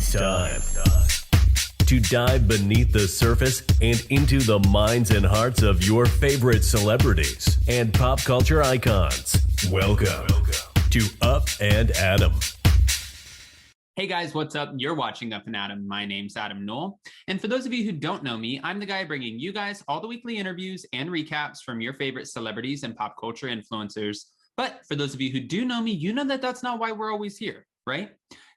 It's time to dive beneath the surface and into the minds and hearts of your favorite celebrities and pop culture icons. Welcome to Up and Adam. Hey guys, what's up? You're watching Up and Adam. My name's Adam Knoll. And for those of you who don't know me, I'm the guy bringing you guys all the weekly interviews and recaps from your favorite celebrities and pop culture influencers. But for those of you who do know me, you know that that's not why we're always here, right?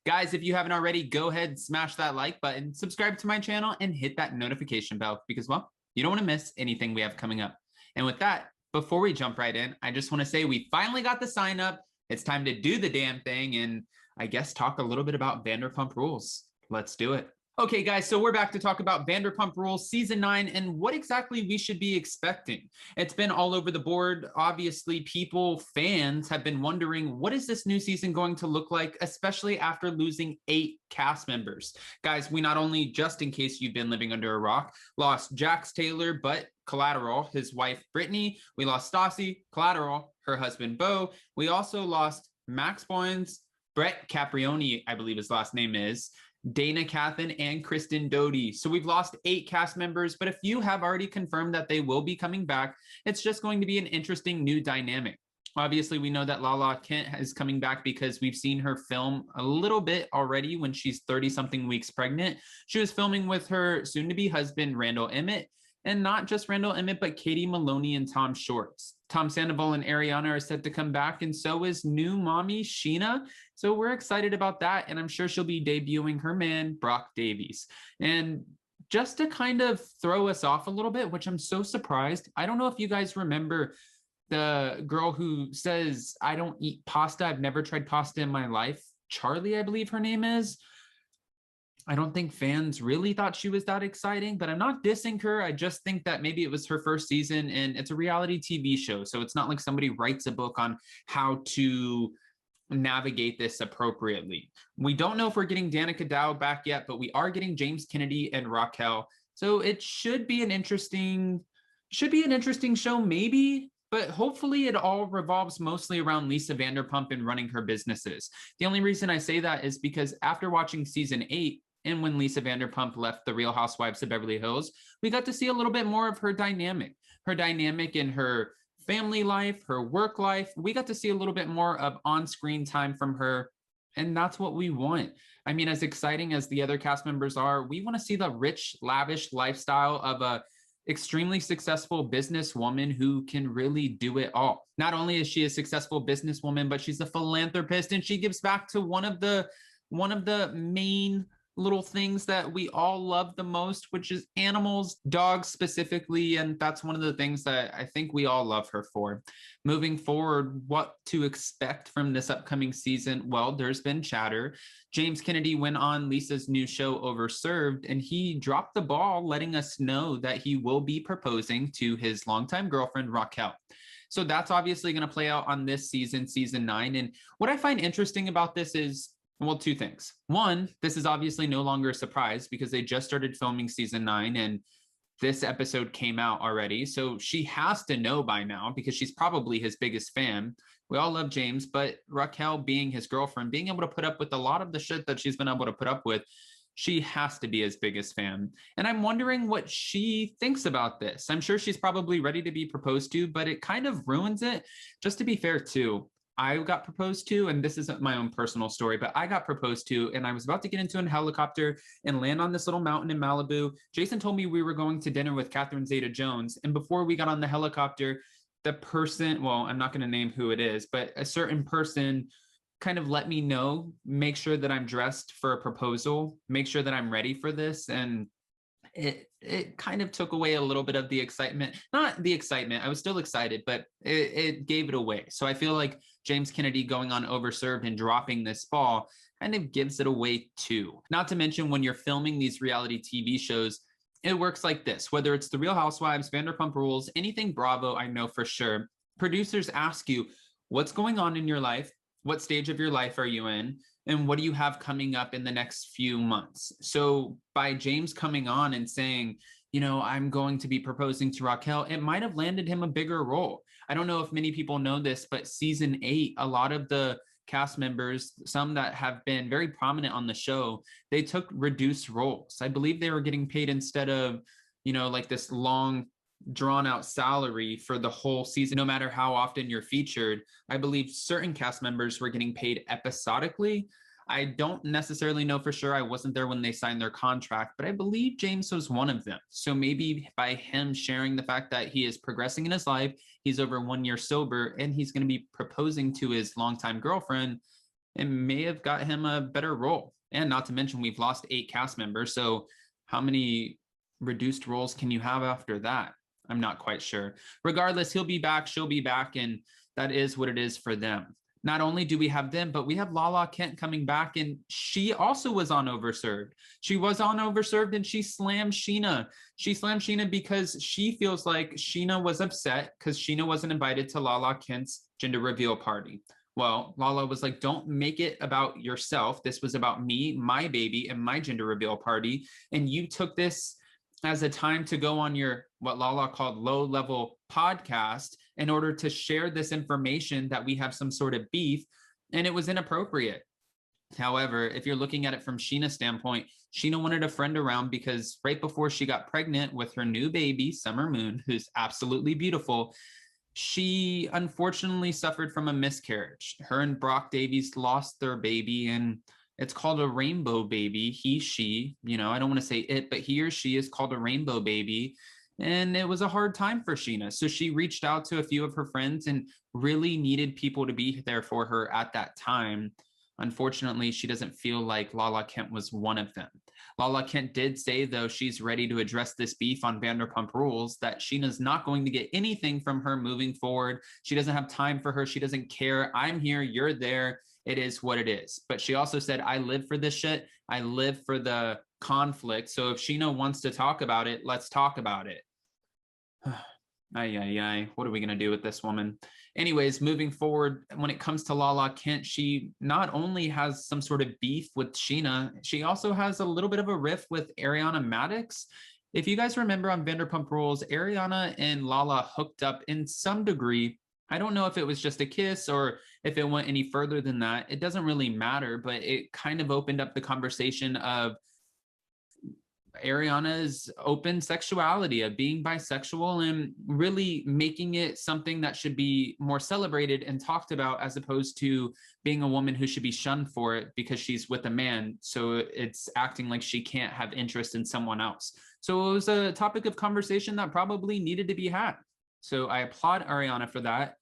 Guys, if you haven't already, go ahead, smash that like button, subscribe to my channel, and hit that notification bell because, well, you don't want to miss anything we have coming up. And with that, before we jump right in, I just want to say we finally got the sign up. It's time to do the damn thing and I guess talk a little bit about Vanderpump Rules. Let's do it. Okay, guys, so we're back to talk about Vanderpump Rules Season 9 and what exactly we should be expecting. It's been all over the board. Obviously, fans have been wondering, what is this new season going to look like, especially after losing 8 cast members? Guys, we not only, just in case you've been living under a rock, lost Jax Taylor, but collateral, his wife, Brittany. We lost Stassi, collateral, her husband, Beau. We also lost Max Boyens, Brett Caprioni, I believe his last name is, Dana Cathan, and Kristen Doty. So we've lost 8 cast members, but a few have already confirmed that they will be coming back. It's just going to be an interesting new dynamic. Obviously, we know that Lala Kent is coming back because we've seen her film a little bit already when she's 30-something weeks pregnant. She was filming with her soon-to-be husband, Randall Emmett, and not just Randall Emmett, but Katie Maloney and Tom Shorts. Tom Sandoval and Ariana are set to come back, and so is new mommy Sheena. So we're excited about that, and I'm sure she'll be debuting her man, Brock Davies. And just to kind of throw us off a little bit, which I'm so surprised, I don't know if you guys remember the girl who says, I don't eat pasta, I've never tried pasta in my life. Charlie, I believe her name is. I don't think fans really thought she was that exciting, but I'm not dissing her. I just think that maybe it was her first season and it's a reality TV show. So it's not like somebody writes a book on how to navigate this appropriately. We don't know if we're getting Danica Dow back yet, but we are getting James Kennedy and Raquel. So it should be an interesting show maybe, but hopefully it all revolves mostly around Lisa Vanderpump and running her businesses. The only reason I say that is because after watching season 8, and when Lisa Vanderpump left the Real Housewives of Beverly Hills, we got to see a little bit more of her dynamic in her family life, her work life. We got to see a little bit more of on-screen time from her, and that's what we want. I mean, as exciting as the other cast members are, we want to see the rich, lavish lifestyle of a extremely successful businesswoman who can really do it all. Not only is she a successful businesswoman, but she's a philanthropist, and she gives back to one of the main little things that we all love the most, which is animals, dogs specifically, and that's one of the things that I think we all love her for. Moving forward, what to expect from this upcoming season? Well, there's been chatter. James Kennedy went on Lisa's new show Overserved, and he dropped the ball letting us know that he will be proposing to his longtime girlfriend, Raquel. So that's obviously going to play out on this season, season 9. And what I find interesting about this is, well, 2 things. One, this is obviously no longer a surprise because they just started filming season 9 and this episode came out already. So she has to know by now because she's probably his biggest fan. We all love James, but Raquel being his girlfriend, being able to put up with a lot of the shit that she's been able to put up with, she has to be his biggest fan. And I'm wondering what she thinks about this. I'm sure she's probably ready to be proposed to, but it kind of ruins it. Just to be fair too, I got proposed to, and this isn't my own personal story, but I got proposed to, and I was about to get into a helicopter and land on this little mountain in Malibu. Jason told me we were going to dinner with Catherine Zeta-Jones, and before we got on the helicopter, the person, well, I'm not going to name who it is, but a certain person kind of let me know, make sure that I'm dressed for a proposal, make sure that I'm ready for this, and it kind of took away a little bit of the excitement. Not the excitement, I was still excited, but it gave it away. So I feel like James Kennedy going on Overserved and dropping this ball kind of gives it away too. Not to mention when you're filming these reality TV shows, it works like this. Whether it's The Real Housewives, Vanderpump Rules, anything Bravo, I know for sure. Producers ask you, what's going on in your life? What stage of your life are you in? And what do you have coming up in the next few months? So by James coming on and saying, you know, I'm going to be proposing to Raquel, it might have landed him a bigger role. I don't know if many people know this, but season 8, a lot of the cast members, some that have been very prominent on the show, they took reduced roles. I believe they were getting paid instead of, like this long drawn out salary for the whole season, no matter how often you're featured. I believe certain cast members were getting paid episodically. I don't necessarily know for sure. I wasn't there when they signed their contract, but I believe James was one of them. So maybe by him sharing the fact that he is progressing in his life, he's over 1 year sober, and he's going to be proposing to his longtime girlfriend, it may have got him a better role. And not to mention, we've lost 8 cast members. So how many reduced roles can you have after that? I'm not quite sure. Regardless, he'll be back, she'll be back, and that is what it is for them. Not only do we have them, but we have Lala Kent coming back, and she also was on Overserved. She was on Overserved, and she slammed Sheena. She slammed Sheena because she feels like Sheena was upset because Sheena wasn't invited to Lala Kent's gender reveal party. Well, Lala was like, don't make it about yourself. This was about me, my baby, and my gender reveal party. And you took this as a time to go on your, what Lala called low-level podcast, in order to share this information that we have some sort of beef, and it was inappropriate. However, if you're looking at it from Sheena's standpoint, Sheena wanted a friend around because right before she got pregnant with her new baby, Summer Moon, who's absolutely beautiful, she unfortunately suffered from a miscarriage. Her and Brock Davies lost their baby, and it's called a rainbow baby. She, I don't want to say it, but he or she is called a rainbow baby. And it was a hard time for Sheena. So she reached out to a few of her friends and really needed people to be there for her at that time. Unfortunately, she doesn't feel like Lala Kent was one of them. Lala Kent did say, though, she's ready to address this beef on Vanderpump Rules, that Sheena's not going to get anything from her moving forward. She doesn't have time for her. She doesn't care. I'm here. You're there. It is what it is. But she also said, I live for this shit. I live for the conflict. So if Sheena wants to talk about it, let's talk about it. What are we going to do with this woman? Anyways, moving forward, when it comes to Lala Kent, she not only has some sort of beef with Sheena, she also has a little bit of a riff with Ariana Madix. If you guys remember on Vanderpump Rules, Ariana and Lala hooked up in some degree. I don't know if it was just a kiss or if it went any further than that. It doesn't really matter, but it kind of opened up the conversation of Ariana's open sexuality, of being bisexual, and really making it something that should be more celebrated and talked about, as opposed to being a woman who should be shunned for it because she's with a man. So it's acting like she can't have interest in someone else. So it was a topic of conversation that probably needed to be had. So I applaud Ariana for that.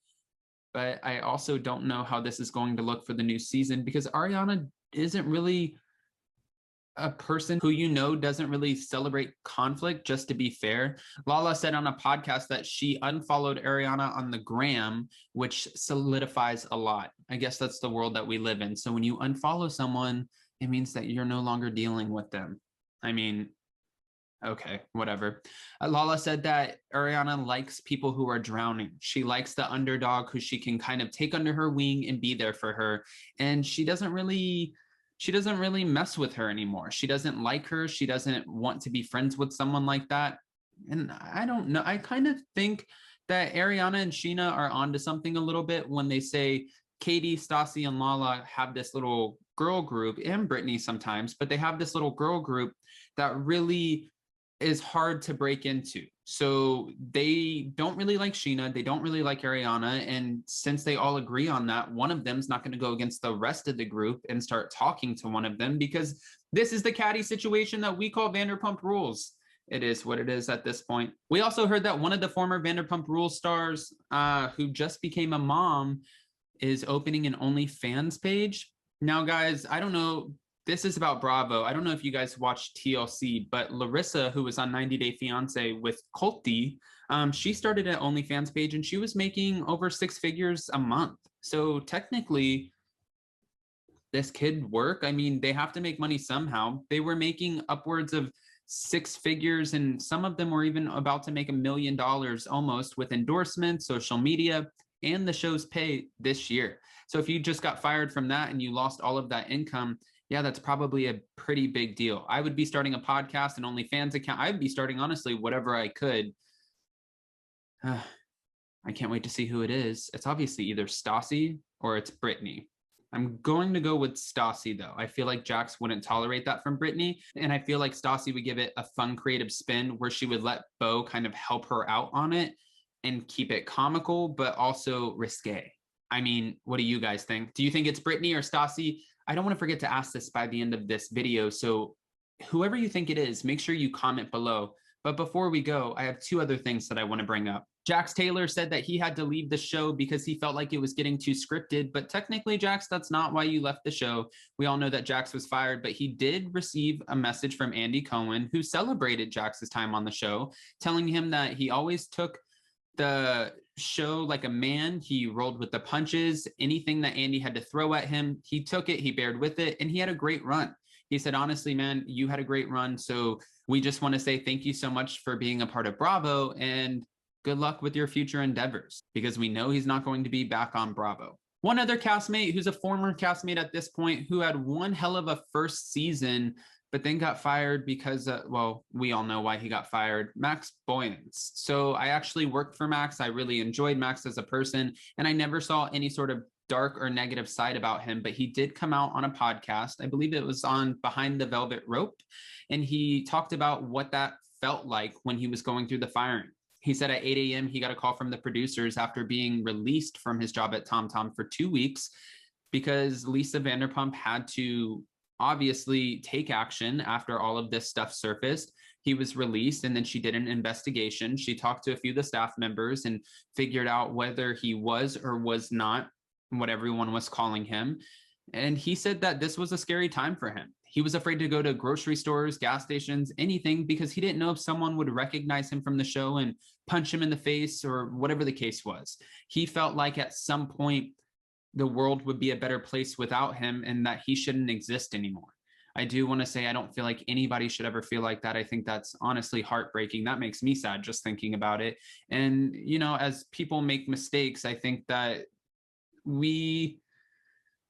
But I also don't know how this is going to look for the new season, because Ariana isn't really a person who doesn't really celebrate conflict, just to be fair. Lala said on a podcast that she unfollowed Ariana on the gram, which solidifies a lot. I guess that's the world that we live in. So when you unfollow someone, it means that you're no longer dealing with them. I mean, okay, whatever. Lala said that Ariana likes people who are drowning. She likes the underdog who she can kind of take under her wing and be there for her. And she doesn't really mess with her anymore. She doesn't like her. She doesn't want to be friends with someone like that. And I don't know. I kind of think that Ariana and Sheena are onto something a little bit when they say Katie, Stassi, and Lala have this little girl group, and Brittany sometimes, but they have this little girl group that really is hard to break into. So they don't really like Sheena. They don't really like Ariana. And since they all agree on that, one of them's not going to go against the rest of the group and start talking to one of them, because this is the catty situation that we call Vanderpump Rules. It is what it is at this point. We also heard that one of the former Vanderpump Rules stars who just became a mom is opening an OnlyFans page. Now, guys, I don't know. This is about Bravo. I don't know if you guys watch TLC, but Larissa, who was on 90 Day Fiance with Colty, she started an OnlyFans page, and she was making over 6 figures a month. So technically, this could work. I mean, they have to make money somehow. They were making upwards of 6 figures, and some of them were even about to make $1 million almost, with endorsements, social media, and the show's pay this year. So if you just got fired from that and you lost all of that income, yeah, that's probably a pretty big deal. I would be starting a podcast, an OnlyFans account. I'd be starting, honestly, whatever I could. I can't wait to see who it is. It's obviously either Stassi or it's Brittany. I'm going to go with Stassi, though. I feel like Jax wouldn't tolerate that from Brittany. And I feel like Stassi would give it a fun, creative spin where she would let Beau kind of help her out on it and keep it comical, but also risque. I mean, what do you guys think? Do you think it's Brittany or Stassi? I don't want to forget to ask this by the end of this video. So whoever you think it is, make sure you comment below. But before we go, I have two other things that I want to bring up. Jax Taylor said that he had to leave the show because he felt like it was getting too scripted. But technically, Jax, that's not why you left the show. We all know that Jax was fired, but he did receive a message from Andy Cohen, who celebrated Jax's time on the show, telling him that he always took the show like a man. He rolled with the punches. Anything that Andy had to throw at him, he took it, he bared with it, and he had a great run. He said, honestly, man, you had a great run. So we just want to say thank you so much for being a part of Bravo, and good luck with your future endeavors, because we know he's not going to be back on Bravo. One other castmate who's a former castmate at this point, who had one hell of a first season, but then got fired because, well, we all know why he got fired, Max Boyens. So I actually worked for Max. I really enjoyed Max as a person, and I never saw any sort of dark or negative side about him, but he did come out on a podcast. I believe it was on Behind the Velvet Rope, and he talked about what that felt like when he was going through the firing. He said at 8 a.m. he got a call from the producers after being released from his job at TomTom for 2 weeks because Lisa Vanderpump had to obviously take action after all of this stuff surfaced. He was released, and then she did an investigation. She talked to a few of the staff members and figured out whether he was or was not what everyone was calling him. And he said that this was a scary time for him. He was afraid to go to grocery stores, gas stations, anything, because he didn't know if someone would recognize him from the show and punch him in the face or whatever the case was. He felt like at some point the world would be a better place without him and that he shouldn't exist anymore. I do want to say I don't feel like anybody should ever feel like that. I think that's honestly heartbreaking. That makes me sad just thinking about it. And, you know, as people make mistakes, I think that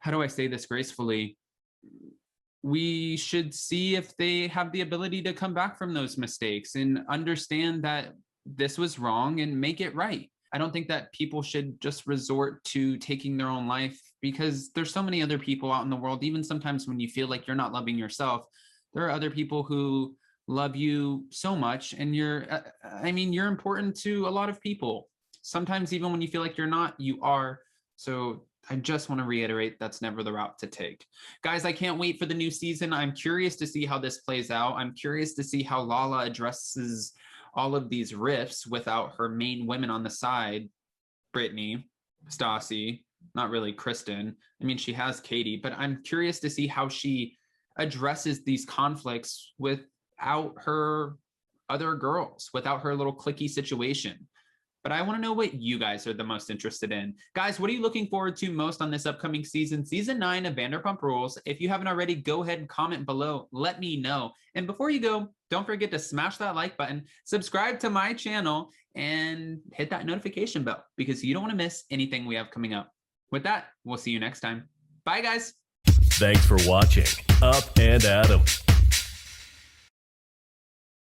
how do I say this gracefully? We should see if they have the ability to come back from those mistakes and understand that this was wrong and make it right. I don't think that people should just resort to taking their own life, because there's so many other people out in the world. Even sometimes when you feel like you're not loving yourself, there are other people who love you so much, and you're important to a lot of people. Sometimes even when you feel like you're not, you are. So I just want to reiterate, that's never the route to take. Guys, I can't wait for the new season. I'm curious to see how this plays out. I'm curious to see how Lala addresses all of these rifts without her main women on the side, Brittany, Stassi, not really Kristen. I mean, she has Katie, but I'm curious to see how she addresses these conflicts without her other girls, without her little cliquey situation. But I want to know what you guys are the most interested in. Guys, what are you looking forward to most on this upcoming season? Season 9 of Vanderpump Rules. If you haven't already, go ahead and comment below. Let me know. And before you go, don't forget to smash that like button, subscribe to my channel, and hit that notification bell, because you don't want to miss anything we have coming up. With that, we'll see you next time. Bye, guys. Thanks for watching Up and Adam.